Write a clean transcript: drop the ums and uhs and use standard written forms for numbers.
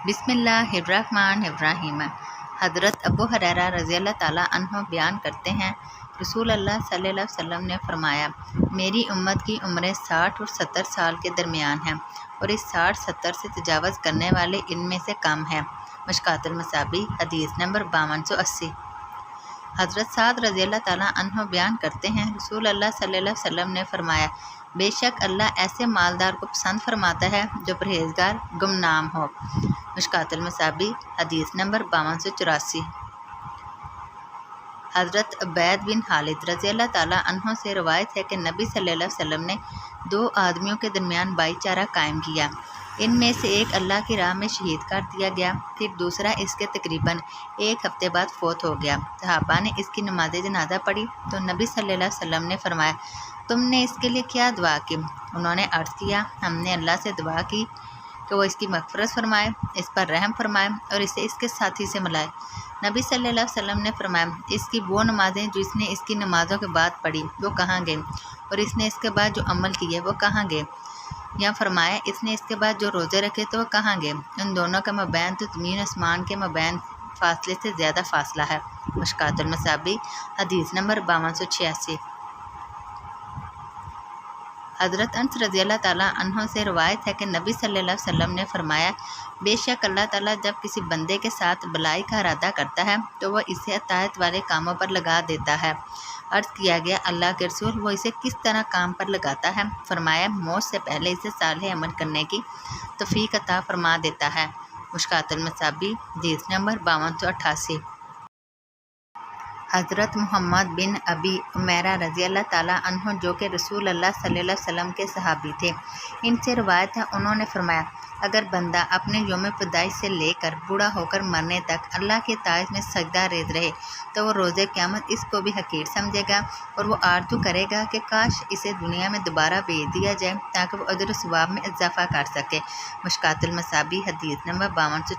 बिस्मिल्लाहिर्रहमानिर्रहीम। हज़रत अबू हुरैरा रज़ी अल्लाह ताला अन्हु बयान करते हैं, रसूल अल्लाह सल्लल्लाहु अलैहि वसल्लम ने फरमाया, मेरी उम्मत की उम्रें 60 और 70 साल के दरमियान हैं और इस 60-70 से तजावज़ करने वाले इनमें से कम हैं। मिशकातुल मसाबी हदीस नंबर 5280। हज़रत साद रज़ी अल्लाह ताला अन्हु बयान करते हैं, रसूल अल्लाह सल्लल्लाहु अलैहि वसल्लम ने फरमाया, बेशक अल्लाह ऐसे मालदार को पसंद फरमाता है जो परहेजगार गुमनाम हो। मिशकातुल मसाबी हदीस नंबर 5284। हज़रत उबैद बिन खालिद रज़ी अल्लाह ताला अन्हु से रवायत है कि नबी सल्लल्लाहु अलैहि वसल्लम ने 2 आदमियों के दरमियान भाईचारा कायम किया। इनमें से एक अल्लाह की राह में शहीद कर दिया गया, फिर दूसरा इसके तकरीबन 1 हफ्ते बाद फौत हो गया। सहाबा ने इसकी नमाज जनाजा पढ़ी तो नबी सल्लल्लाहु अलैहि वसल्लम ने फरमाया, तुमने इसके लिए क्या दुआ की? उन्होंने अर्ज़ किया, हमने अल्लाह से दुआ की कि वो इसकी मग़फ़िरत फरमाए, इस पर रहम फरमाए और इसे इसके साथी से मिलाए। नबी सल्लल्लाहु अलैहि वसल्लम ने फरमाया, इसकी वो नमाज़ें जो इसने इसकी नमाज़ों के बाद पढ़ी वो कहाँ गई, और इसने इसके बाद जो अमल किए वो कहाँ गए? या फरमाया, इसने इसके बाद जो रोज़े रखे तो वो कहाँ गए? उन दोनों का मबैन तो ज़मीन आसमान के मबैन फासले से ज़्यादा फासला है। मिशकातुल मसाबी हदीस नंबर 5286। हज़रत अनस रज़ी अल्लाह ताला अन्हु से रवायत है कि नबी सल्लल्लाहु अलैहि वसल्लम ने फरमाया, बेशक अल्लाह ताला जब किसी बंदे के साथ भलाई का इरादा करता है तो वह इसे अतायत वाले कामों पर लगा देता है। अर्ज़ किया गया, अल्लाह के रसूल, वो इसे किस तरह काम पर लगाता है? फरमाया, मौत से पहले इसे सालेह अमल करने की तौफीक अता फरमा देता है। मिशकातुल मसाबी हदीस नंबर 5288। हज़रत मोहम्मद बिन अबी उमैरा रज़ी अल्लाह ताला अन्हु जो कि रसूल अल्लाह सल्लल्लाहु अलैहि वसल्लम के सहाबी थे, इनसे रवायत है, उन्होंने फरमाया, अगर बंदा अपने यौम पैदाइश से लेकर बूढ़ा होकर मरने तक अल्लाह के ताइज़ में सजदा रेज़ रहे तो वो रोज़े क़यामत इसको भी हकीर समझेगा और वो आरज़ू करेगा कि काश इसे दुनिया में दोबारा भेज दिया जाए ताकि वो अजर सवाब में इजाफ़ा कर सके। मिशकातुल मसाबी हदीस नंबर 52